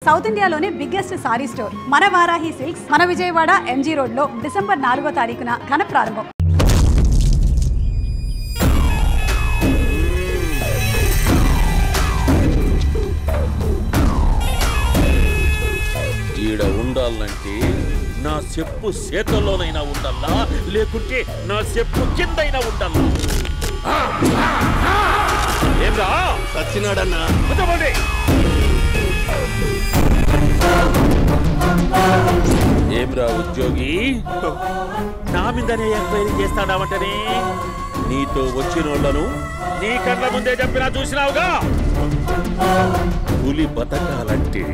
South ఇండియాలోనే biggest sorry store మన Varahi silks మన విజయవాడ ఎంజీ రోడ్ లో డిసెంబర్ 4వ తారీఖున ఘన ప్రారంభం. ఈడ ఉండాలంటే నా చెప్పు చేతల్లోనైనా ఉండాలా, లేకుంటే నా చెప్పు కిందైనా ఉండాలా. ఏమ్రా సచ్చినాడన్నా? ఏమ్రా ఉద్యోగి, నా మీదనే ఎంక్వైరీ చేస్తాడావంటనే? నీతో వచ్చినోళ్లను నీ కళ్ళ ముందే చెప్పినా చూసినావుగా. పులి బతకాలంటే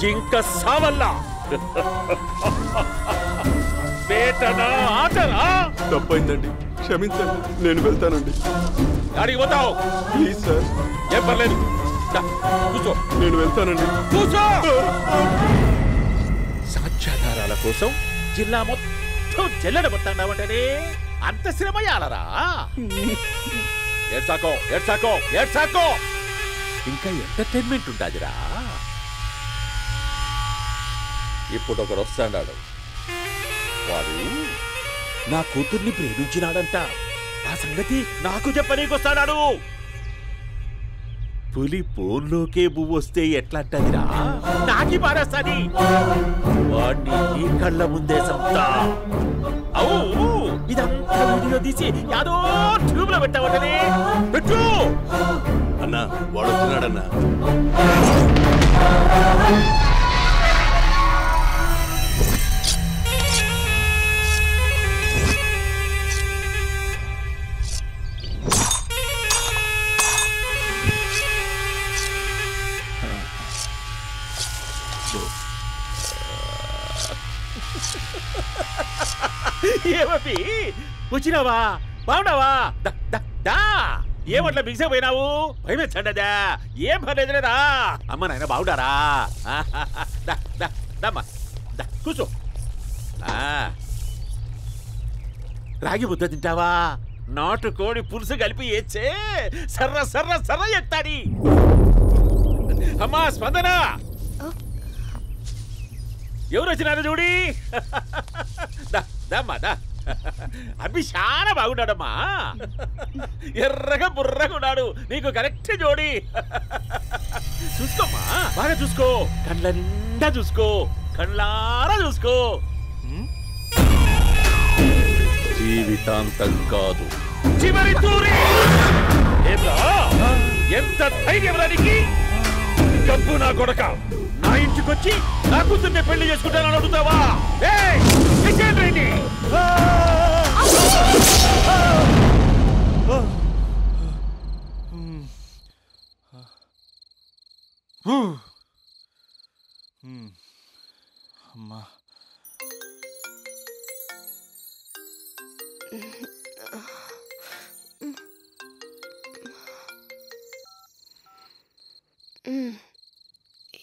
జింక సావల్లా. పేటనా ఆటనా? తప్పైందండి, క్షమించండి, నేను వెళ్తానండి. అడిగి పోతావు? Please sir. ఏం పర్లేదు, కూర్చో. నేను వెళ్తానండి. కూర్చో. సాక్ష్యాధారాల కోసం జిల్లా మొత్తం చెల్లడబట్టావంటనే అంత శ్రమయాలరా? ఏడ్సాకో ఏడ్సాకో ఏడ్సాకో, ఇంకా ఎంటర్టైన్మెంట్ ఉండాదిరా. ఇప్పుడు ఒకడు వస్తాడాడు, వాడు నా కూతుర్ని ప్రేమించినాడంట. ఆ సంగతి నాకు చెప్పనీకొస్తాడాడు. పులి పోన్లోకే పువ్వు వస్తే ఎట్లాంటదిరా? నాకి పారేస్తాది. వాడిని నీ కళ్ళ ముందే సంతా. అవు ఇదంతా వీడియో తీసి యాదో ట్యూబ్ లో పెట్టావటనే. పెట్టు అన్నా, వాడు వచ్చినాడన్నా. ఏమీ వచ్చినావా? బాగున్నావా? ఏమట్లా బిగిసే పోయినావు? భయమేచ్చండదా? ఏం పర్లేదులేదా? అమ్మ నాయన బాగుండారా? కూర్చో. రాగి ముద్ద తింటావా? నాటు కోడి పులుసు కలిపి ఏచ్చే సర్ర సర్ర సర్ర ఎత్తాడి. అమ్మా స్పందన, ఎవరు వచ్చినారు చూడి. అబ్బి చాలా బాగున్నాడమ్మా. ఎర్రగా బుర్రగా ఉన్నాడు, నీకు కరెక్ట్ జోడి. చూసుకోమ్మా, బాగా చూసుకో, కండ్ల నిండా చూసుకో, కండ్లారా చూసుకో. జీవితాంతం కాదు, చివరి తూరి. ఎంత ధైర్యం రానికి? డబ్బు నా కొడక, నా ఇంటికొచ్చి నా కూతుర్ని పెళ్లి చేసుకుంటానని అడుగుతావా? అమ్మా,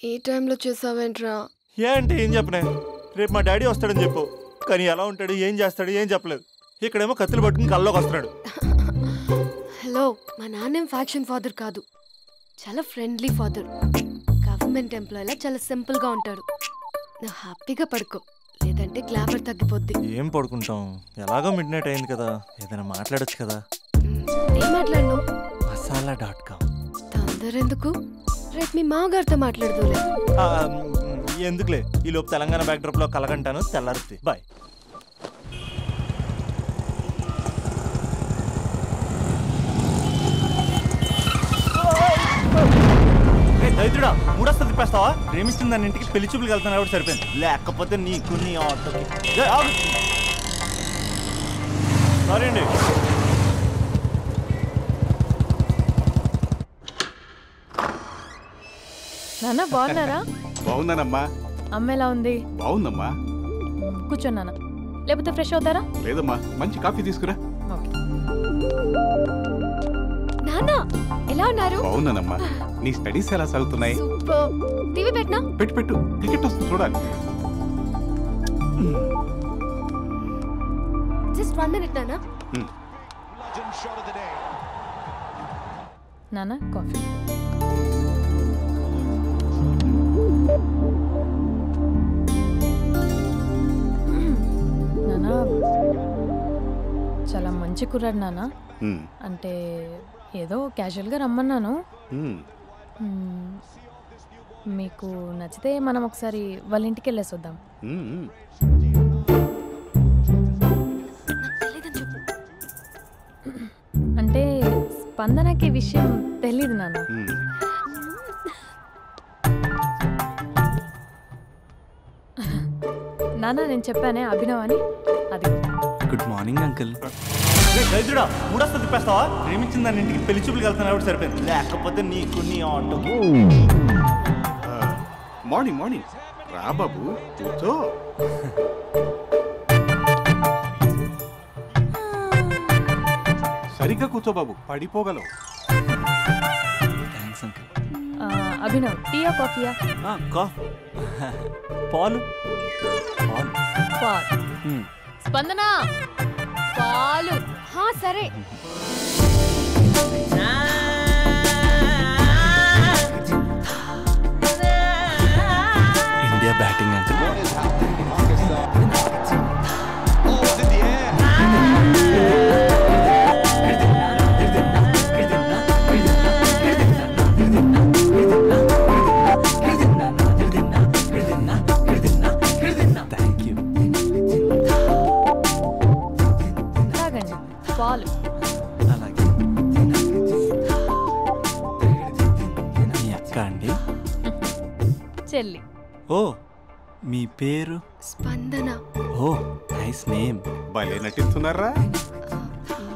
ఈ టైంలో చేసావేంట్రా? ఏంటి ఏం చెప్పనే? రేపు మా డాడీ వస్తాడని చెప్పు, కానీ ఎలా ఉంటాడు, ఏం చేస్తాడు, ఏం చెప్పలేదు. ఇక్కడేమో కత్తులు పట్టుకుని కల్లోకి వస్తున్నాడు. హలో, మా నాన్నేం ఫ్యాక్షన్ ఫాదర్ కాదు, చాలా ఫ్రెండ్లీ ఫాదర్. గవర్నమెంట్ ఎంప్లాయీలా చాలా సింపుల్ గా ఉంటాడు. నువ్వు హ్యాపీగా పడుకో, లేదంటే గ్లామర్ తగ్గిపోద్ది. ఏం పడుకుంటాం, ఎలాగో మిడ్ నైట్ అయింది కదా, ఏదైనా మాట్లాడొచ్చు కదా. ఏం మాట్లాడను? masala.com. తొందర ఎందుకు? రేపు మీ మామగారితో మాట్లాడదులే. ఎందుకులే, ఈ లోపు తెలంగాణ బ్యాక్డ్రాప్ లో కలగంటాను, తెల్లారుతుంది. బాయ్. దైత్రుడా, మూడొస్తా తిప్పేస్తావా? ప్రేమిస్తుంది దాని ఇంటికి పెళ్లి చూపులు వెళ్తాను కాబట్టి సరిపోయింది, లేకపోతే నీకు నీ ఆటోకి. సారీ అండి. నాన్న బాగున్నారా? బాగున్నానమ్మా. అమ్మ ఎలా ఉంది? బాగుందమ్మా. కూర్చోన్నానా, లేకపోతే ఫ్రెష్ అవుతారా? లేదమ్మా, మంచి కాఫీ తీసుకురా. నాన్న ఎలా ఉన్నారు? బాగున్నానమ్మా. నీ స్టడీస్ ఎలా సాగుతున్నాయి? టీవీ పెట్టనా? పెట్టు, టికెట్ వస్తుంది చూడాలి. జస్ట్ 1 minute నాన్న. నాన్న కాఫీ. కుర్రాడు నాన్న. అంటే ఏదో క్యాజువల్గా రమ్మన్నాను. మీకు నచ్చితే మనం ఒకసారి వాళ్ళ ఇంటికి వెళ్ళేసి వద్దాం. అంటే స్పందనకి విషయం తెలీదు నాన్న. నాన్న నేను చెప్పానే అభినవ్ అని, అది. Good morning uncle. గైజుడా మూడొస్తా తిప్పేస్తావా? ప్రేమించిన దాని ఇంటికి పెళ్లి చూపులకు వెళ్తాను కాబట్టి సరిపోయింది, లేకపోతే నీకు నీ ఆటో. మార్నింగ్ మార్నింగ్ రా బాబు, కూర్చో. సరిగ్గా కూర్చో బాబు, పడిపోగలవు. Thanks uncle. అభినవ్ టీయా కాఫీయా? పాలు. పాలు. స్పందన పాలు. సరే. India batting uncle. పాలు. అలాగే. మీ అక్క అండి? చెల్లి. ఓ, మీ పేరు? స్పందన. ఓ, నైస్ నేమ్. భలే నటిస్తున్నారా?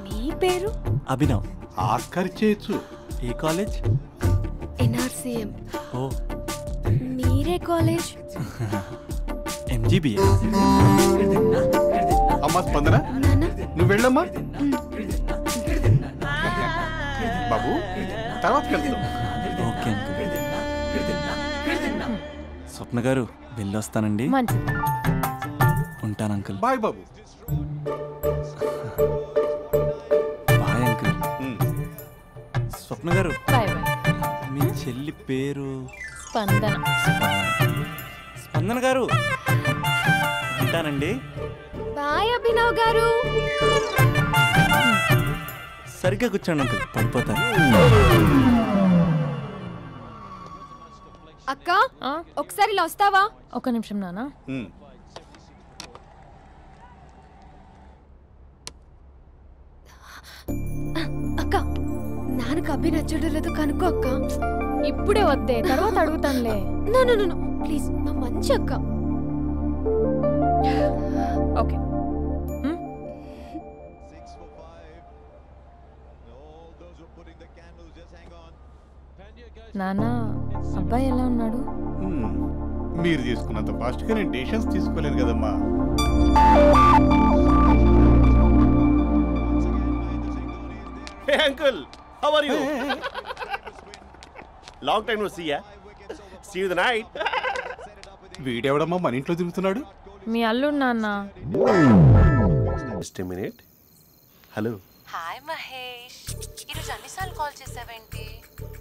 మీ పేరు? అభినవ్. ఆస్కర్ చేయొచ్చు. ఏ కాలేజ్? NRCM. ఓ, మీరే కాలేజ్? MGBA. అమ్మా స్పందన, నువ్వు వెళ్ళమ్మా. బాబు తర్వాత వెళ్తాం. Okay uncle. స్వప్న గారు వెళ్ళొస్తానండి. మంచిది. ఉంటాను అంకుల్. బాయ్ బాబు. Bye uncle. Swapna garu, bye bye. మీ చెల్లి పేరు? స్పందన. స్పందన గారు, ఉంటానండి. బాయ్ అభినవ్ గారు. సరిగ్గా కూర్చోండి అంకుల్, పడిపోతారు. అక్క ఒకసారి ఇలా వస్తావా? ఒక నిమిషం నాన్న. అక్క నాన్నకు అభి నచ్చడం లేదో కనుక్కో అక్క. ఇప్పుడే వద్దే, తర్వాత అడుగుతానులే. నో నో నో ప్లీజ్, నా మంచి అక్క. ఓకే. నాన్న, అబ్బాయి ఎలా ఉన్నాడు? మీరు తీసుకున్నంత ఫాస్ట్గా నేను డెసిషన్స్ తీసుకోలేదు కదమ్మా. Hey uncle, how are you? Long time no see ya. See you the night. వీడెవడమ్మా మన ఇంట్లో తిరుగుతున్నాడు? మీ అల్లుడు నాన్న. Just a minute. Hello. Hi Mahesh, ఈరోజు అన్నిసార్లు కాల్ చేసావేంటి?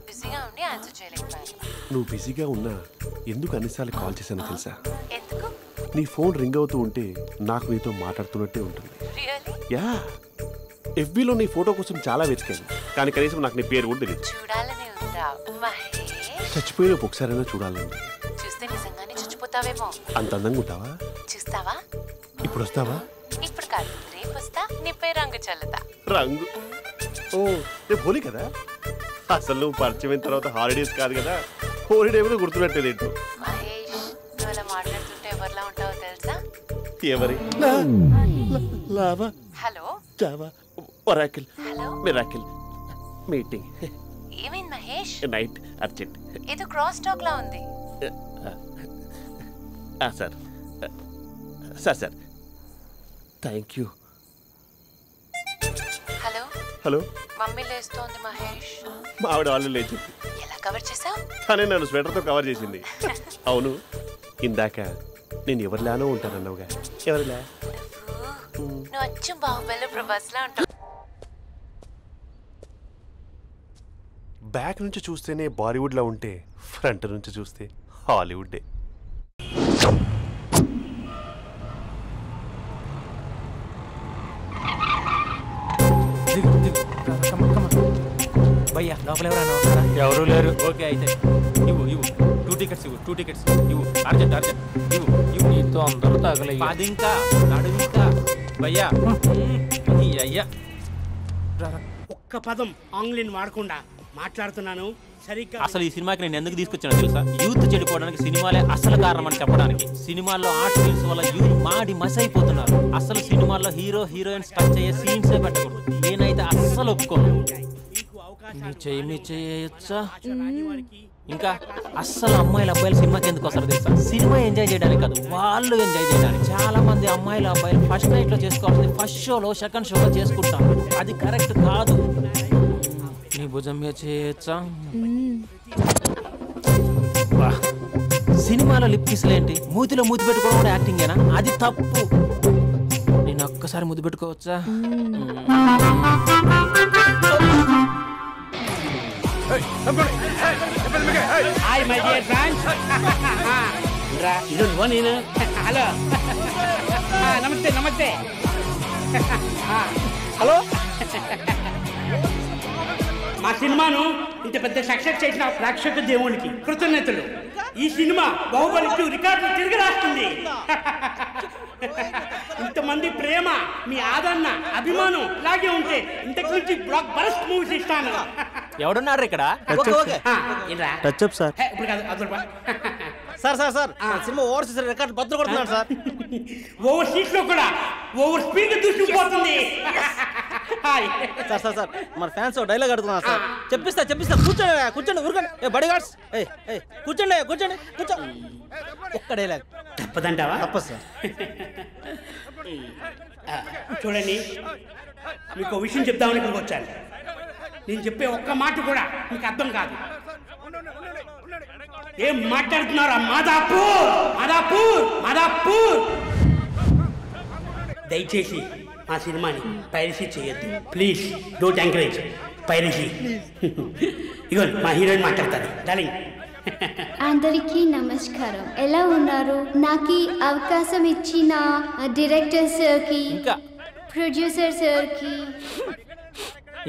బిజీగా ఉండి ఆన్సర్ చేయలేకపోయాను. నువ్వు బిజీగా ఉన్నా ఎందుకు అన్నిసార్లు కాల్ చేశానో తెలుసా? ఎందుకు? నీ ఫోన్ రింగ్ అవుతూ ఉంటే నాకు నీతో మాట్లాడుతున్నట్టే ఉంటుంది. రియల్లీ? యా, FBలో నీ ఫోటో కోసం చాలా వెతికాను, కానీ కనీసం నాకు నీ పేరు కూడా తెలియదు. చూడాలని ఉందా మహేష్? చచ్చిపోయిన ఒకసారైనా చూడాలండి. చూస్తే నిజంగానే చచ్చిపోతావేమో. అంత అందంగా ఉంటావా? చూస్తావా? ఇప్పుడు వస్తావా? ఇప్పుడు కాదు, రేపు వస్తా, నీపై రంగు చల్లుతా. రంగు? ఓ, రేపు హోలీ కదా. అసలు నువ్వు పరిచయం అయిన తర్వాత హాలిడేస్ కాదు కదా, హోలిడే కూడా గుర్తున్నట్టేది ఏంటో. మహేష్, నువ్వు అలా మాట్లాడుతుంటే ఎవరిలా ఉంటావో తెలుసా? ఎవరి? Lava, hello, java, oracle, hello, miracle, meeting, ఏమైంది మహేష్? Night, urgent. ఏదో క్రాస్ టాక్ లా ఉంది. Sir sir sir thank you. Hello hello, mummy లేస్తోంది మహేష్. మా ఆవిడ వాళ్ళు లేచింది. ఎలా కవర్ చేసావు? తనే నన్ను స్వెటర్తో కవర్ చేసింది. అవును, ఇందాక నేను ఎవరిలానో ఉంటానన్నావుగా, ఎవరిలా? నువ్వు అచ్చం బాహుబలి ప్రభాస్ లా ఉంటావు. బ్యాక్ నుంచి చూస్తేనే బాలీవుడ్లా ఉంటే ఫ్రంట్ నుంచి చూస్తే హాలీవుడ్డే. భయ్యా లోపల ఎవరైనా ఉన్నారా? ఎవరూ లేరు. ఓకే అయితే ఇవ్వు 2 టికెట్స్ ఇవ్వు 2 టికెట్స్ ఇవ్వు అర్జెంట్ ఇవ్వు నీతో అందరూ తగలయ్యా. 10 ఇంకా నడుము ఇంకా భయ్యా ఈ అయ్యా ఒక్క పదం ఆంగ్లీని వాడకుండా మాట్లాడుతున్నాను సరిగ్గా. అసలు ఈ సినిమాకి నేను ఎందుకు తీసుకొచ్చానో తెలుసా? యూత్ చెడిపోవడానికి సినిమాలే అసలు కారణం అని చెప్పడానికి. సినిమాల్లో ఆర్ట్ ఫిల్మ్స్ వల్ల యూత్ మాడి మసైపోతున్నారు. అసలు సినిమాల్లో హీరో హీరోయిన్స్ టచ్ అయ్యే సీన్సే పెట్టకూడదు. నేనైతే అస్సలు ఒప్పుకోను. మీ చేయొచ్చా? ఇంకా అస్సలు అబ్బాయిలు సినిమాకి ఎందుకు వస్తారు తెలుసా? సినిమా ఎంజాయ్ చేయడానికి కాదు, వాళ్ళు ఎంజాయ్ చేయడానికి. చాలా మంది అబ్బాయిలు ఫస్ట్ నైట్ లో చేసుకోవాల్సింది ఫస్ట్ షోలో సెకండ్ షోలో చేసుకుంటారు. అది కరెక్ట్ కాదు. నీ భుజం మీద చేయొచ్చా? సినిమాలో లిప్ కిస్లేంటి? మూతిలో మూతి పెట్టుకోవడం కూడా యాక్టింగేనా? అది తప్పు. నేను ఒక్కసారి ముద్దు పెట్టుకోవచ్చా? Hi my dear friends. ఇది నేను. హలో నమస్తే. హలో. మా సినిమాను ఇంత పెద్ద సక్సెస్ చేసిన ప్రేక్షక దేవునికి కృతజ్ఞతలు. ఈ సినిమా బాహుబలి 2 రికార్డులు తిరిగి రాస్తుంది. ఇంతమంది ప్రేమ, మీ ఆదరణ, అభిమానం ఇలాగే ఉంటే ఇంతకు నుంచి బ్లాక్ బరస్ట్ మూవీస్ ఇస్తాను. ఎవడున్నారు ఇక్కడ? Touch up sir. ఇప్పుడు కాదు అదొక సార్ సినిమా ఓవర్సీస్ రికార్డు బద్దలు కొడుతున్నాడు సార్. ఓవర్ సీట్ లో కూడా ఓవర్ స్పీడ్ దూసుకుపోతుంది. సార్ మన ఫ్యాన్స్ డైలాగ్ అడుగుతున్నారు సార్. చెప్పిస్తా కూర్చోండి ఊరుకోండి. బడి గార్డ్స్ కూర్చోండి కూర్చో. ఒక్క డైలాగ్ తప్పదంటావా? తప్పదు సార్. చూడండి, మీకు ఒక విషయం చెప్దామని ఇక్కడికి వచ్చాను. నేను చెప్పే ఒక్క మాట కూడా మీకు అర్థం కాదు. ఏం మాట్లాడుతున్నారా? మాదాపూర్. దయచేసి మా సినిమాని పైరసీ చేయొద్దు ప్లీజ్. Don't encourage piracy. ఇగో మా హీరోయిన్ మాట్లాడతారు. డార్లింగ్. అందరికీ నమస్కారం. ఎలా ఉన్నారు? నాకు ఈ అవకాశం ఇచ్చిన డైరెక్టర్ సార్కి, ప్రొడ్యూసర్ సార్కి,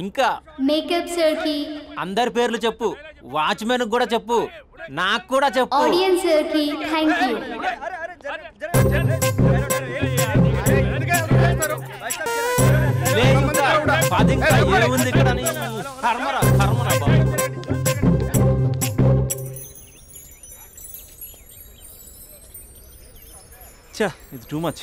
ఇంకా మేకప్ సార్కి, అందరి పేర్లు చెప్పు. వాచ్మెన్ కూడా చెప్పు, నాకు కూడా చెప్పు. ఆడియన్స్ సార్కి థ్యాంక్ యూ. ఏముంది ఇక్కడ? కర్మరా బాబు. ఇది టూ మచ్.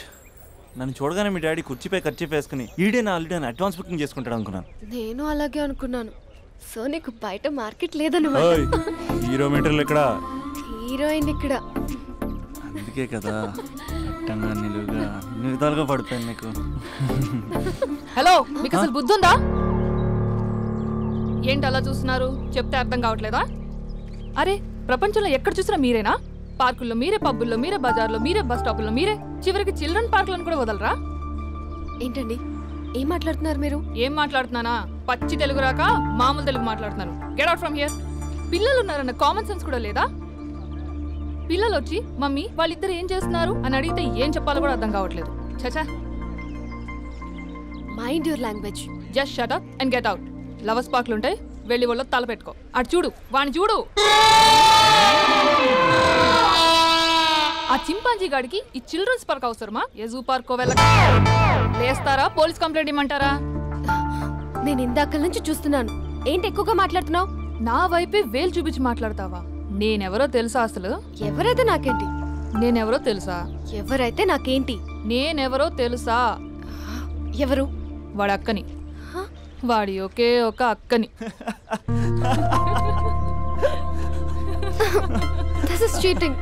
నన్ను చూడగానే మీ డాడీ కుర్చీపై ఖర్చు వేసుకుని ఈడేనా ఆల్రెడీ అడ్వాన్స్ బుకింగ్ చేసుకుంటాడు అనుకున్నాను. నేను అలాగే అనుకున్నాను. సో నీకు బయట మార్కెట్ లేదన్నమాట. హీరో మీటర్లు ఇక్కడ, హీరోయిన్ ఇక్కడ. అందుకే కదా అట్టంగా నిలువుగా అన్ని విధాలుగా పడిపోయాను నీకు. హలో, మీకు అసలు బుద్ధి ఉందా? ఏంటి అలా చూస్తున్నారు? చెప్తే అర్థం కావట్లేదా? అరే, ప్రపంచంలో ఎక్కడ చూసినా మీరేనా? పార్కుల్లో మీరే, పబ్బుల్లో మీరే, బజార్లో మీరే, బస్ స్టాపుల్లో మీరే, చివరికి చిల్డ్రన్ పార్కులను కూడా వదలరా? ఏంటండి ఏం మాట్లాడుతున్నారు మీరు? ఏం మాట్లాడుతున్నానా? పచ్చి తెలుగు రాక మామూలు తెలుగు మాట్లాడుతున్నాను. Get out from here. పిల్లలు ఉన్నారన్న కామన్ సెన్స్ కూడా లేదా? పిల్లలు వచ్చి మమ్మీ వాళ్ళిద్దరు ఏం చేస్తున్నారు అని అడిగితే ఏం చెప్పాలో కూడా అర్థం కావట్లేదు. చచా. Mind your language. Just shut up and get out. Lovers పార్క్లు ఉంటాయి, వెళ్ళి వాళ్ళ తల పెట్టుకో. అటు చూడు, వాణ్ణి చూడు. ఆ చింపాంజీ గాడికి ఈ చిల్డ్రన్స్ పార్క్ అవసరమా? ఏ జూ పార్క్ వెళ్ళక లేస్తారా? పోలీస్ కంప్లైంట్ ఇమ్మంటారా? నేను ఇందాక నుంచి చూస్తున్నాను. ఏంటి ఎక్కువగా మాట్లాడుతున్నావు? నా వైపే వేలు చూపించి మాట్లాడతావా? నేనెవరో తెలుసా? అసలు ఎవరైతే నాకేంటి? నేనెవరో తెలుసా? ఎవరైతే నాకేంటి? నేనెవరో తెలుసా? ఎవరు? వాడి అక్కని. వాడి ఒకే ఒక అక్కని. This is cheating.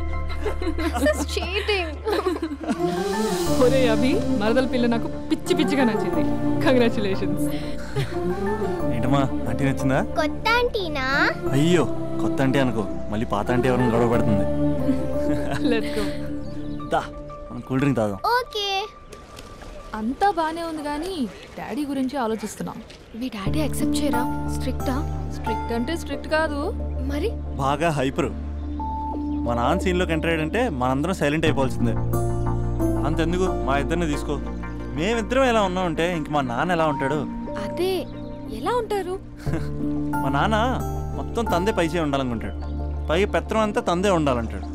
This is cheating. ఒరే అభి, మరదల పిల్ల నాకు పిచ్చి పిచ్చిగా నచ్చింది. కంగ్రాచులేషన్స్. ఏంటమ్మా, ఆంటీ నచ్చిందా? కొత్త ఆంటీనా? అయ్యో, కొత్త అంటే అనుకో, మళ్ళీ పాత అంటే ఎవరైనా గొడవ పడుతుంది. Let's go. దా, మనం కూల్ డ్రింక్ తాగాం. ఓకే. అంతా బానే ఉంది కానీ డాడీ గురించి ఆలోచిస్తున్నాం. మీ డాడీ యాక్సెప్ట్ చేయరా? స్ట్రిక్టా? స్ట్రిక్ట్ అంటే స్ట్రిక్ట్ కాదు మరి. బాగా హైపర్. మా నాన్న సీన్లోకి ఎంటర్ అయ్యాడంటే మనందరం సైలెంట్ అయిపోవాల్సిందే. అంతెందుకు, మా ఇద్దరిని తీసుకో. మేమిద్దరం ఎలా ఉన్నామంటే ఇంక మా నాన్న ఎలా ఉంటాడు? అదే ఎలా ఉంటారు? మా నాన్న మొత్తం తందే పైచే ఉండాలనుకుంటాడు, పైగా పెత్తనం అంతా తందే ఉండాలంటాడు.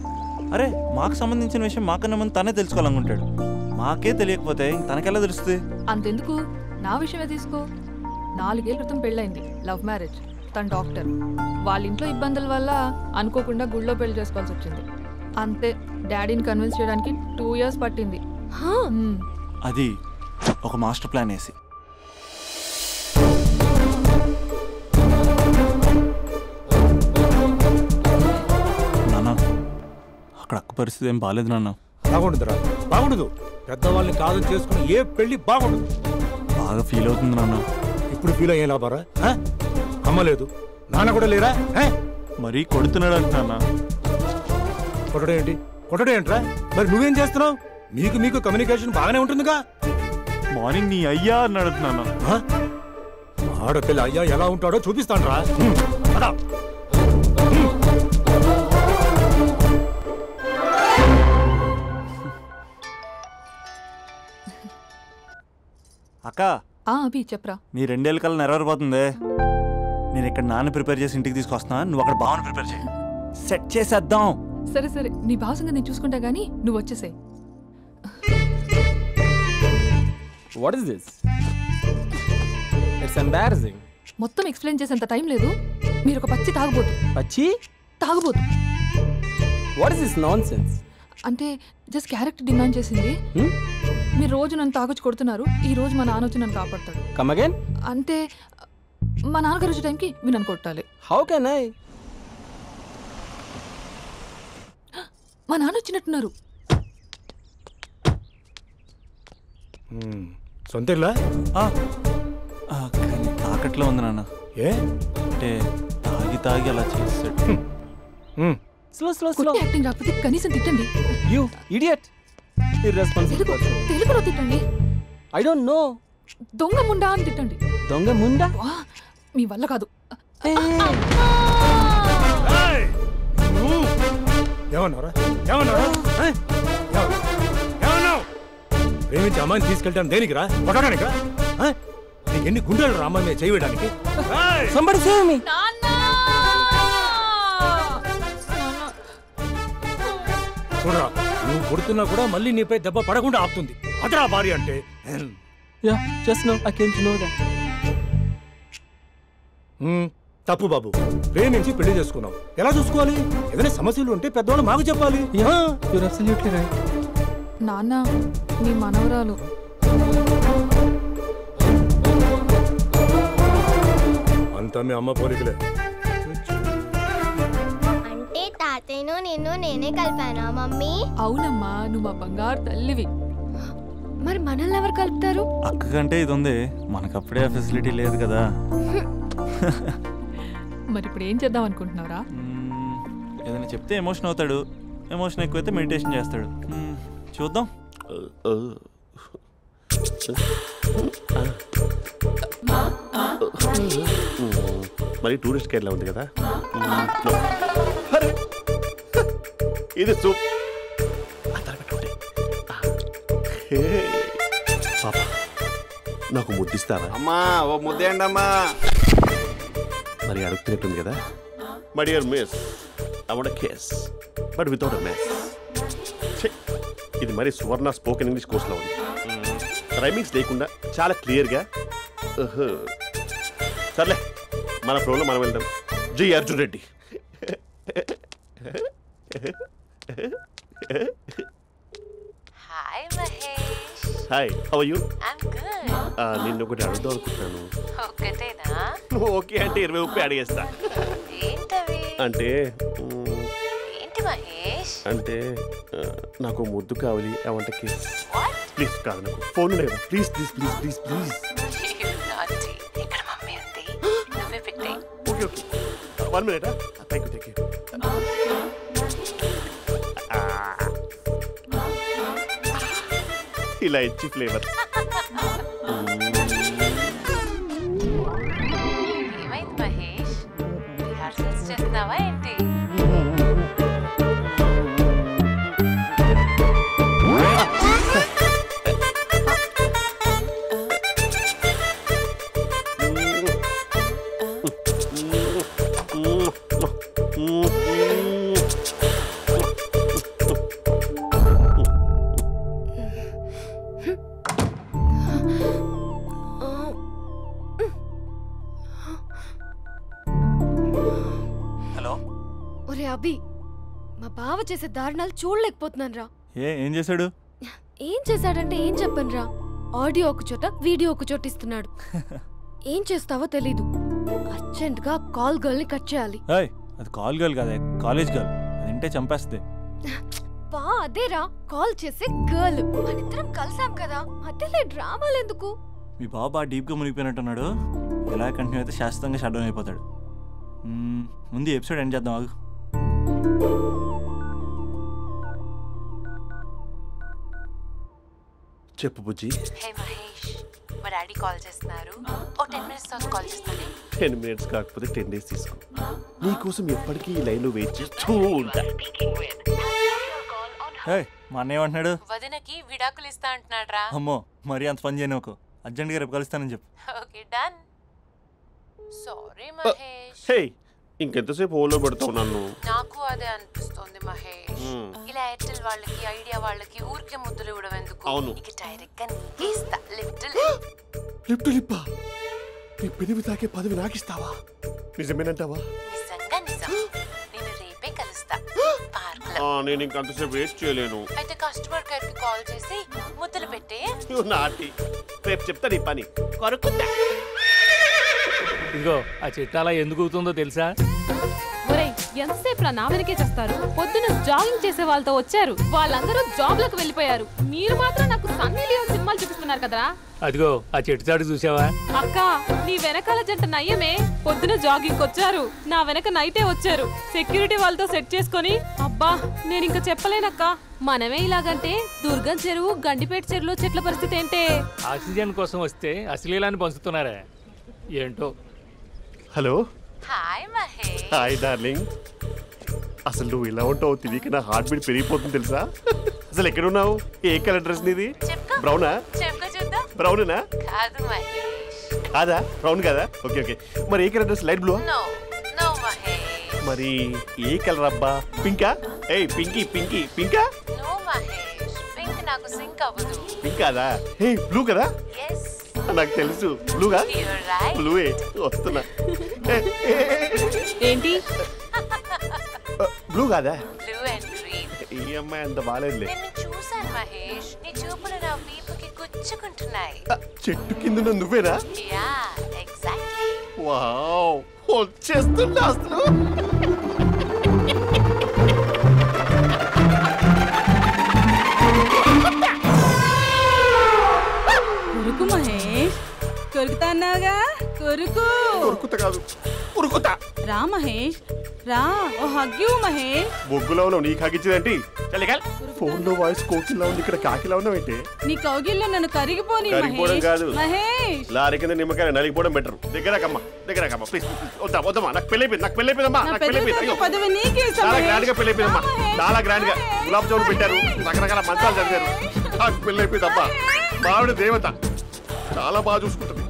అరే మాకు సంబంధించిన విషయం మాకన్నా ముందు తనే తెలుసుకోవాలనుకుంటాడు. మాకే తెలియకపోతే తనకెలా తెలుస్తుంది? అంతెందుకు, నా విషయమే తీసుకో. 4 ఏళ్ల క్రితం పెళ్ళైంది, లవ్ మ్యారేజ్. తన డాక్టర్. వాళ్ళ ఇంట్లో ఇబ్బందుల వల్ల అనుకోకుండా గుళ్ళో పెళ్లి చేసుకోవాల్సి వచ్చింది. అంతే, డాడీని కన్విన్స్ చేయడానికి 2 years పట్టింది. అది ఒక మాస్టర్ ప్లాన్ వేసి. నాన్న అక్కడ అక్క పరిస్థితి ఏం బాగాలేదు నాన్న. బాగుండదురా, బాగుండదు. పెద్దవాళ్ళని కాదు చేసుకుని ఏ పెళ్లి బాగుండదు. బాగా ఫీల్ అవుతుంది నాన్న. ఇప్పుడు ఫీల్ అయ్యే లాభారా? అమ్మ లేదు, నాన్న కూడా లేరా? మరీ కొడుతున్నాడు అంటున్నా. కొట్టడం ఏంటి? కొట్టడం ఏంట్రా? మరి నువ్వేం చేస్తున్నావు? మీకు కమ్యూనికేషన్ బాగానే ఉంటుందిగా. మార్నింగ్ నీ అయ్యా అని అడుగుతున్నాను. ఆడపిల్ల అయ్యా ఎలా ఉంటాడో చూపిస్తాను రా. అక్క అభి చెప్పరా. నీ 2 ఏళ్ళ కల్లా నెరవేరిపోతుంది. నేను ఇక్కడ నాన్న ప్రిపేర్ చేసి ఇంటికి తీసుకొస్తున్నా, నువ్వు అక్కడ బావని ప్రిపేర్ చేయి. సెట్ చేసేద్దాం. సరే సరే, నీ భావసంగా నేను చూసుకుంటా గానీ నువ్వు వచ్చేసాయి. What is this? It's embarrassing. మొత్తం ఎక్స్ప్లెయిన్ చేసేంత టైం లేదు. మీరు ఒక పచ్చి తాగబోతు. పచ్చి తాగబోతు. What is this nonsense? అంటే జస్ట్ క్యారెక్టర్ డిమాండ్ చేసింది. మీరు రోజు నన్ను తాగొచ్చి కొడుతున్నారు, ఈ రోజు మా నాన్న వచ్చి నన్ను కాపాడతాడు. Come again? అంటే మా నాన్నగారు వచ్చే టైంకి మీరు నన్ను కొట్టాలి. How can I? మా నాన్న వచ్చినట్టున్నారు. సొంత ఇల్లా? కానీ తాకట్లో ఉంది నాన్న. ఏ అంటే తాగి అలా చేస్తాడు. Slow. యాక్టింగ్ రాకపోతే కనీసం తిట్టండి. You idiot. Irresponsible. తెలుగులో తిట్టండి. I don't know. దొంగ ముండా అని తిట్టండి. దొంగ ముండా? మీ వల్ల కాదు. ఏమన్నారా? ప్రేమించి అమ్మాయిని తీసుకెళ్తాను దేనికిరా? కొట్టడానికిరా? నీకు ఎన్ని గుండెలు రా అమ్మాయి మీద చేయడానికి? Somebody save me. చూడరా, నువ్వు కొడుతున్నా కూడా మళ్ళీ నీపై దెబ్బ పడకుండా ఆపుతుంది. అదరా భార్య అంటే. Yeah, just now I came to know that. తప్పు బాబు. ప్రేమించి పెళ్లి చేసుకున్నావు, ఎలా చూసుకోవాలి? ఏదైనా సమస్యలు ఉంటే పెద్దవాళ్ళు మాకు చెప్పాలి. You're absolutely right. నాన్న, మీ మనవరాలు. అంతా మీ అమ్మ పోలికలే. అంటే తాతయ్యను నిన్ను నేనే కలిపానా మమ్మీ? అవునమ్మా, నువ్వు మా బంగారు తల్లివి. మరి మనల్ని ఎవరు కలుపుతారు? అక్క కంటే ఇది ఉంది, మనకప్పుడే ఆ ఫెసిలిటీ లేదు కదా. మరి ఇప్పుడు ఏం చేద్దాం అనుకుంటున్నారా? ఏదైనా చెప్తే ఎమోషన్ అవుతాడు, ఎమోషన్ ఎక్కువైతే మెడిటేషన్ చేస్తాడు. చూద్దాం. మరి టూరిస్ట్ గైడ్లా ఉంది కదా. ఇది సూప్. పాపా, నాకు ముద్దిస్తావా? అమ్మా ఓ ముద్దేయండి అమ్మా. మరి అడుగుతున్నట్టుంది కదా. My dear miss, I want a kiss but without a miss. ఇది మరి సువర్ణ స్పోకెన్ ఇంగ్లీష్ కోర్సులో ఉంది. రైమింగ్స్ లేకుండా చాలా క్లియర్గా. సర్లే, మన ఫ్లోలో మనం వెళ్దాం. G Arjun Reddy. Hi Mahesh. Hi, how are you? I'm good. నిన్ను ఒకటి అడుగుదాం అనుకుంటున్నాను. ఒకటేనా? ఓకే అంటే 20 రూపాయలు అడిగేస్తా. ఏంటవి? అంటే ఏంటి మహేష్? అంటే నాకు ముద్దు కావాలి. I want a kiss. Please. కాదు, నాకు ఫోన్ లేదు. Please please please please please. ఇక్కడ మమ్మీ ఉంది, నువ్వే పెట్టే. Okay 1 minute. Thank you. ఇలా ఇచ్చి ఫ్లేవర్. ఏమైంది మహేష్? రిహార్సల్స్ చేస్తున్నావా ఏంటి? చేసే దారుణాలు చూడలేకపోతున్నాను రా. ఏం చేశాడు? ఏం చేశాడంటే ఏం చెప్పను రా. ఆడియో ఒక చోట వీడియో ఒక చోట ఇస్తున్నాడు. ఏం చేస్తావో తెలీదు. అర్జెంట్ గా కాల్ గర్ల్ ని కట్ చేయాలి. అది కాల్ గర్ల్ కాదే, కాలేజ్ గర్ల్. అది ఇంటే చంపేస్తుంది. బా అదేరా కాల్ చేసే గర్ల్. మనిద్దరం కలిసాం కదా, మధ్యలో డ్రామాలు ఎందుకు? మీ బాబా డీప్గా మునిగిపోయినట్టున్నాడు. ఎలా కంటిన్యూ అయితే శాశ్వతంగా షట్ డౌన్ అయిపోతాడు. ముందు ఎపిసోడ్ ఎండ్ చేద్దాం ఆగు. చెప్పు బుజ్జి. హే మహేష్, మా డాడీ కాల్ చేస్తున్నారు. ఓ 10 minutes తర్వాత కాల్ చేస్తాను. 10 minutes కాకపోతే 10 days తీసుకో. నీకోసం ఎప్పటికీ ఈ లైన్లో వెయిట్ చేస్తూ ఉంటా. మా అన్నయ్య ఏమంటున్నాడు? వదినకి విడాకులు ఇస్తా అంటున్నాడు రా. అమ్మో, మరీ అంత పని చేయను. ఒక అర్జెంట్గా రేపు కలుస్తానని చెప్పు. Okay done. సారీ మహేష్. హే, ఇంకెంతసేపు హోల్లో పెడతావు నన్ను? నాకు అదే అనిపిస్తుంది మహేష్. ఇలా ఎయిర్టెల్ వాళ్ళకి ఐడియా వాళ్ళకి ఊరికే ముద్దులు ఇవ్వడం ఎందుకు? అవును. ఇక డైరెక్ట్ గా నీకే ఇస్తా. లిఫ్ట్ లిప్పా, నీ పెదవి తాకే పదవి నాకిస్తావా? నిజమేనంటావా? నిజంగా నిజం. నేను రేపే కలుస్తా పార్క్ లో. నేను ఇంకంతసేపు వెయిట్ చేయలేను. అయితే కస్టమర్ కేర్ కి కాల్ చేసి ముద్దులు పెట్టే. నాటి రేపు చెప్తా నీ పని. కొరుకుంటా. ఇదిగో ఆ చిట్టాలా ఎందుకు అవుతుందో తెలుసా? ఒరేయ్, ఎంతసేపు నా వెనకే చేస్తారు? పొద్దున జాగింగ్ చేసే వాళ్ళతో వచ్చారు, వాళ్ళందరూ జాబ్లకు వెళ్ళిపోయారు. మీరు మాత్రం నాకు సన్నీ లియోన్ సినిమాలు చూపిస్తున్నారు కదరా. అదిగో ఆ చెట్టు చాటు చూసావా? అక్క, నీ వెనకాల జంట నయ్యమే. పొద్దున జాగింగ్ వచ్చారు, నా వెనక నైటే వచ్చారు. సెక్యూరిటీ వాళ్ళతో సెట్ చేసుకొని, అబ్బా నేను ఇంకా చెప్పలేనక్క. మనమే ఇలాగంటే దుర్గం చెరువు, గండిపేట చెరువులో చెట్ల పరిస్థితి ఏంటే? ఆక్సిజన్ కోసం వస్తే అశ్లీలాన్ని పంచుతున్నారా ఏంటో. Hello. Hi Mahesh. Hi darling. అసలు నువ్వు ఇలా ఉంటావు తెలియక నా హార్ట్ బీట్ పెరిగిపోతుంది తెలుసా? అసలు ఎక్కడున్నావు? ఏ కలర్ డ్రెస్ నీది? బ్రౌనా? బ్రౌనేనా? కాదు మహేష్. కాదా? బ్రౌన్ కాదా? Okay okay. మరి ఏ colour dress? Light blue? No no Mahesh. మరి ఏ కలర్ అబ్బా? పింకా? ఏయ్ పింకీ పింకీ పింకా? నో మహేష్, పింక్ నాకు సింక్ అవ్వదు. పింక్ కాదా? ఏ బ్లూ కదా? yes. నాకు తెలుసు. బ్లూగా? you're right. బ్లూవే వస్తున్నా. ఏంటి? బ్లూ కాదా? Blue and green. ఈ అమ్మాయి అంత బాలేదులే. నిన్ను చూశాను మహేష్, నీ చూపులు నా వీపుకి గుచ్చుకుంటున్నాయి. చెట్టు కింద నువ్వేనా? Yeah exactly. వావ్, వచ్చేస్తున్నా అసలు. కొరుకు మహేష్, కొరుకుతా అన్నావుగా, కొరుకు. కొరుకుతా కాదు, ఉరుకుతా. రా మహేష్ రా, ఓ హగ్గు మహేష్. బొగ్గులో ఉన్నావు, నీకు హగ్గించేదేంటి? ఫోన్ లో వాయిస్ కోకిలా ఉంది, ఇక్కడ కాకిలా ఉన్నావేంటి? నీ కౌగిల్లో నన్ను కరిగిపోని కరిగిపోవడం కాదు మహేష్. లారీ కింద నిమ్మకాయ నలిగిపోవడం బెటర్. దగ్గరకమ్మా దగ్గరకమ్మా ప్లీజ్. వద్దా వద్దమ్మా, నాకు పెళ్ళైపోయింది, నాకు పెళ్ళైపోయిందమ్మా, నాకు పెళ్ళైపోయింది. పదవి నీకే ఇస్తా చాలా మహేష్. గ్రాండ్ గా పెళ్ళైపోయిందమ్మా, చాలా గ్రాండ్ గా. గులాబ్ జామున్ పెట్టారు, రకరకాల మంచాలు చదివారు. నాకు పెళ్ళైపోయిందమ్మా. మావిడ దేవత, చాలా బాగా చూసుకుంటుంది.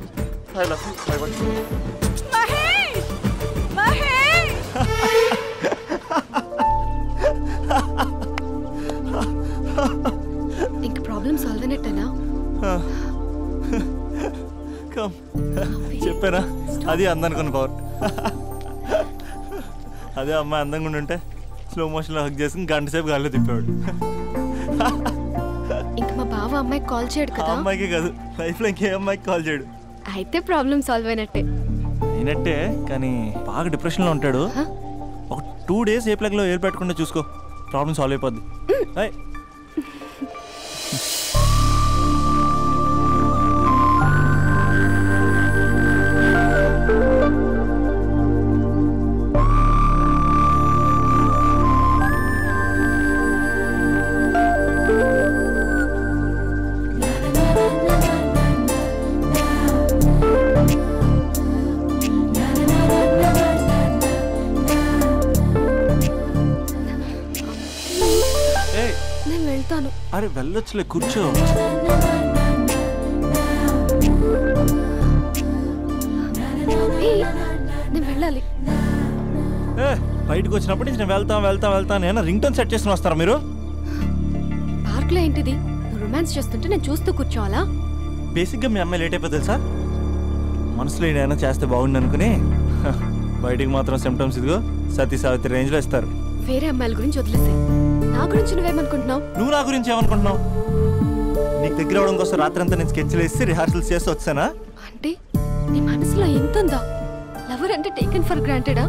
I love you, I want you. Mahesh Mahesh. ఇంక ప్రాబ్లం సాల్వ్ అయినట్టేనా? చెప్పారా, అది అందనుకున్న పవర్. అదే అమ్మాయి అందంగా ఉండుంటే స్లో మోషన్లో హక్ చేసుకుని గంట సేపు గాల్లో తిప్పేవాడు. ఇంక మా బావ అమ్మాయికి కాల్ చేయడు కదా? అమ్మాయికి కాదు, లైఫ్లో ఇంకే అమ్మాయికి కాల్ చేయడు. అయితే ప్రాబ్లం సాల్వ్ అయినట్టే. అయినట్టే, కానీ బాగా డిప్రెషన్లో ఉంటాడు. ఒక 2 days ఏ ప్లగ్లో ఏర్ పెట్టకుండా చూసుకో, ప్రాబ్లం సాల్వ్ అయిపోద్ది. నేను వెళ్తాను. అరే వెళ్ళొచ్చులే, కూర్చో. నేను వెళ్ళాలి. బయటకు వచ్చినప్పటి నుంచి నేను వెళ్తాను నేను రింగ్ టోన్ సెట్ చేసుకుని వస్తారా మీరు? పార్క్లో ఏంటిది? నువ్వు రొమాన్స్ చేస్తుంటే నేను చూస్తూ కూర్చోవాలా? బేసిక్గా మీ అమ్మాయి లేట్ అయిపోతుంది తెలుసా? మనసులో ఏదైనా చేస్తే బాగుండు అనుకుని బయటికి మాత్రం సిమ్టమ్స్ ఇదిగో సతీ సావిత్రి రేంజ్లో ఇస్తారు. వేరే అమ్మాయిల గురించి వదిలేసే. నా గురించి నువ్వేమనుకుంటున్నావు? నువ్వు నా గురించి ఏమనుకుంటున్నావు? నీకు దగ్గర అవడం కోసం రాత్రంతా నేను స్కెచ్లు వేసి రిహార్సల్స్ చేసి వచ్చానా? అంటే నీ మనసులో ఎంత ఉందా? లవర్ అంటే టేకెన్ ఫర్ గ్రాంటెడా?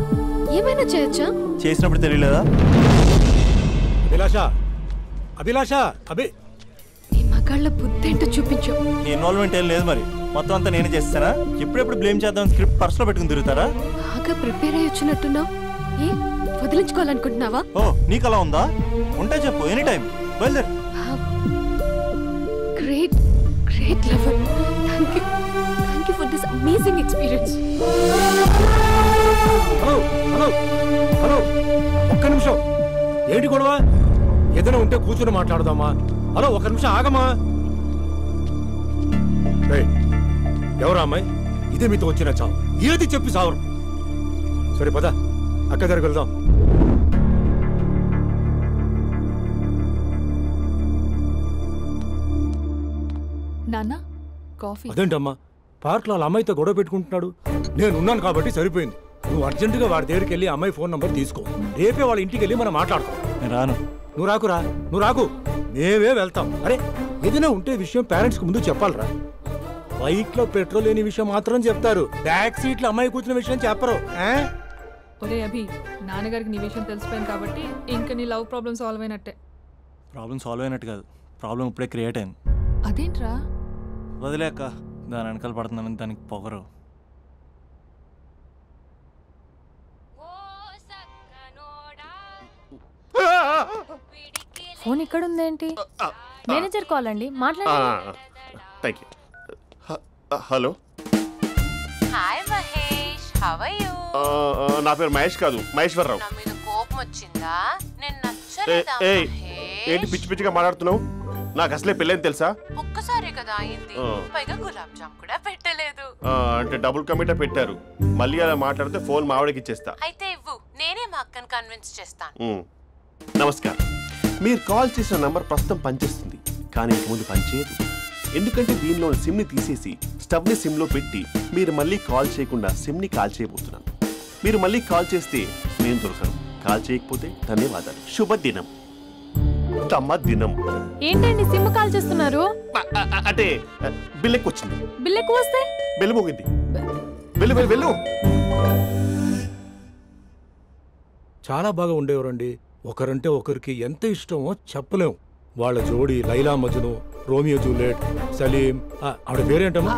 ఏమైనా చేయొచ్చా? చేసినప్పుడు తెలియలేదా? అభిలాష నీ మగాళ్ళ బుద్ధి ఏంటో చూపించు. నీ ఇన్వాల్వ్మెంట్ ఏం లేదు మరి, మొత్తం అంతా నేనే చేస్తానా? ఎప్పుడెప్పుడు బ్లేమ్ చేద్దాం స్క్రిప్ట్ పర్సులో పెట్టుకుని తిరుగుతారా? బాగా ప్రిపేర్ అయ్యి వచ్చినట్టున్నావు. ఏ వదిలించుకోవాలనుకుంటున్నావా? ఓ నీకు అలా ఉందా? ఉంటే చెప్పు, ఎనీ టైం బయలుదేరు. Great great lover. Thank you for this amazing experience. Hello ఒక్క నిమిషం. ఏంటి గొడవ? ఏదైనా ఉంటే కూర్చొని మాట్లాడదామా? హలో ఒక్క నిమిషం ఆగమా. ఎవరా అమ్మాయి? ఇదే మీతో వచ్చిన చావు. ఏది చెప్పి సావరు. సరే పద అక్క దగ్గరికి వెళ్దాం. నాన్న కాఫీ. అదేంటమ్మా పార్క్లో వాళ్ళ అమ్మాయితో గొడవ పెట్టుకుంటున్నాడు. నేను ఉన్నాను కాబట్టి సరిపోయింది. నువ్వు అర్జెంటుగా వాడి దగ్గరికి వెళ్ళి అమ్మాయి ఫోన్ నంబర్ తీసుకో. రేపే వాళ్ళ ఇంటికి వెళ్ళి మనం మాట్లాడతాం. నేను రాను. నువ్వు రాకు. మేమే వెళ్తాం. అరే ఏదైనా ఉంటే విషయం పేరెంట్స్కి ముందు చెప్పాలరా. బైక్ లో పెట్రోల్ లేని విషయం మాత్రం చెప్తారు. బ్యాక్ సీట్ లో అమ్మాయి కూర్చున్న విషయం చెప్పరు. ఒరే అభి, నాన్నగారికి నీ విషయం తెలిసిపోయింది కాబట్టి ఇంకా నీ లవ్ ప్రాబ్లమ్ సాల్వ్ అయినట్టే. ప్రాబ్లం సాల్వ్ అయినట్టు కాదు, ప్రాబ్లం ఇప్పుడే క్రియేట్ అయింది. అదేంట్రా? వదిలేక దాని వెనకాల పడుతున్నామని దానికి పొగరు. ఫోన్ ఇక్కడ ఉందేంటి? మేనేజర్ కాల్ అండి, మాట్లాడండి. Thank you. Hello. Hi Mahesh, how are you? నా పేరు మహేష్ కాదు, మహేశ్వరరావు. నా మీద కోపం వచ్చిందా? నేను నచ్చలేదా మహేష్? ఏంటి పిచ్చి పిచ్చిగా మాట్లాడుతున్నావు? నాకు అసలే పెళ్ళని తెలుసా? ఒక్కసారి కదా అయింది, పైగా గులాబ్ జామ్ కూడా పెట్టలేదు. అంటే డబుల్ కమిటా పెట్టారు. మళ్ళీ అలా మాట్లాడితే ఫోన్ మావిడకి ఇచ్చేస్తా. అయితే ఇవ్వు, నేనే మా అక్కని కన్విన్స్ చేస్తాను. నమస్కారం. మీరు కాల్ చేసిన నంబర్ ప్రస్తుతం పనిచేస్తుంది, కానీ ఇంక ముందు పనిచేయదు. ఎందుకంటే దీనిలో సిమ్ని తీసేసి స్టవ్ని సిమ్లో పెట్టి మీరు మళ్ళీ కాల్ చేయకుండా సిమ్ని కాల్ చేయబోతున్నాను. మీరు మళ్ళీ కాల్ చేస్తే నేను దొరకను, కాల్ చేయకపోతే ధన్యవాదాలు. శుభదినం. తమ దినం. ఏంటండి సిమ్ కాల్ చేస్తున్నారు? అంటే బిల్ ఎక్కువ వచ్చింది. బిల్ ఎక్కువ వస్తే బెల్లు మోగింది. వెళ్ళు. చాలా బాగా ఉండేవారండి. ఒకరంటే ఒకరికి ఎంత ఇష్టమో చెప్పలేం. వాళ్ళ జోడి లైలా మజ్ను, రోమియో జూలియట్, సలీం. ఆవిడ పేరేంటమ్మా?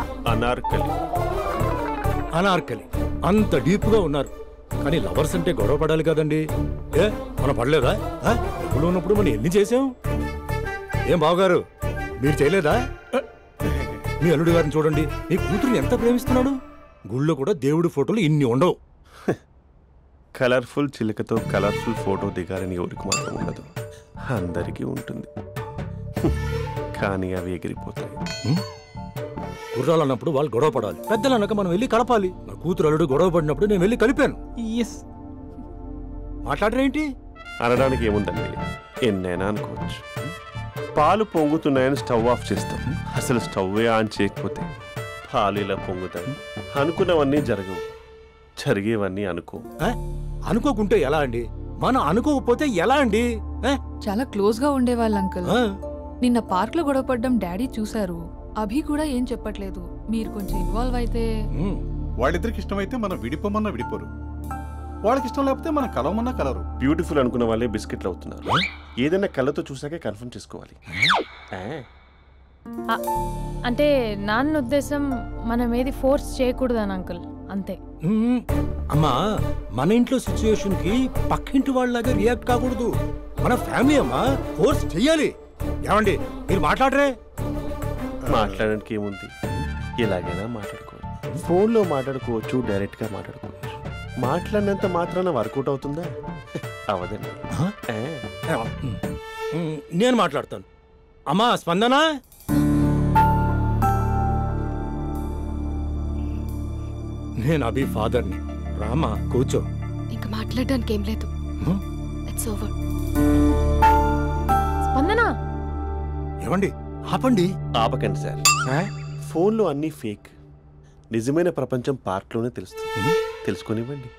అనార్కలి. అంత డీప్ గా ఉన్నారు. కానీ లవర్స్ అంటే గొడవ పడాలి కదండి. మనం పడలేదా? డబ్బులు ఉన్నప్పుడు మనం ఎన్ని చేసాం? ఏం బావగారు మీరు చేయలేదా? మీ అల్లుడి గారిని చూడండి, మీ కూతురుని ఎంత ప్రేమిస్తున్నాడు. గుళ్ళో కూడా దేవుడి ఫోటోలు ఇన్ని ఉండవు. కలర్ఫుల్ చిలుకతో కలర్ఫుల్ ఫోటో దిగాలని ఎవరికి మాత్రం ఉండదు, అందరికీ ఉంటుంది. కానీ అవి ఎగిరిపోతాయి. గుర్రాలు అన్నప్పుడు వాళ్ళు గొడవ పడాలి, పెద్దలు అన్నాక మనం వెళ్ళి కలపాలి. నా కూతురు అల్లుడు గొడవ పడినప్పుడు నేను వెళ్ళి కలిపాను. మాట్లాడరేంటి? అనడానికి ఏముందండి, ఎన్నైనా అనుకోవచ్చు. పాలు పొంగుతున్నాయని స్టవ్ ఆఫ్ చేస్తాం, అసలు స్టవ్వే ఆన్ చేయకపోతే పాలు ఇలా పొంగుతాయి. అనుకున్నవన్నీ జరగవు, జరిగేవన్నీ అనుకోకుంటే ఎలా అండి? మనం అనుకోకపోతే ఎలా అండి? చాలా క్లోజ్ గా ఉండేవాళ్ళు అంకుల్. నిన్న పార్క్ లో గొడవ పడ్డం డాడీ చూసారు. అభి కూడా ఏం చెప్పట్లేదు. మీరు కొంచెం ఇన్వాల్వ్ అయితే. వాళ్ళిద్దరికి ఇష్టమైతే మనం విడిపోమన్నా విడిపోరు, వాళ్ళకి ఇష్టం లేకపోతే మనం కలవమన్నా కలరు. బ్యూటిఫుల్ అనుకున్న వాళ్ళే బిస్కెట్లు అవుతున్నారు. ఏదైనా కళ్ళతో చూసాకే కన్ఫర్మ్ చేసుకోవాలి. అంటే నాన్న ఉద్దేశం మనం ఏది ఫోర్స్ చేయకూడదని అంకుల్, అంతే. అమ్మా, మన ఇంట్లో సిచ్యుయేషన్ కి పక్కింటి వాళ్ళలాగా రియాక్ట్ కాకూడదు. మన ఫ్యామిలీ అమ్మా, ఫోర్స్ చెయ్యాలి. ఏమండి మీరు మాట్లాడరే? మాట్లాడడానికి ఏముంది, ఎలాగైనా మాట్లాడుకోవచ్చు. ఫోన్లో మాట్లాడుకోవచ్చు, డైరెక్ట్గా మాట్లాడుకోవచ్చు. మాట్లాడినంత మాత్రాన వర్కౌట్ అవుతుందా? అవదండి. నేను మాట్లాడతాను. అమ్మా స్పందన, నేను అభి ఫాదర్ని. రామా కూర్చో. ఇంకా మాట్లాడడానికి ఏం లేదు. It's over. స్పందన. ఏమండి ఆపండి. ఆపకండి సార్. ఫోన్లో అన్నీ ఫేక్, నిజమైన ప్రపంచం పార్క్లోనే తెలుస్తుంది. తెలుసుకొనివ్వండి.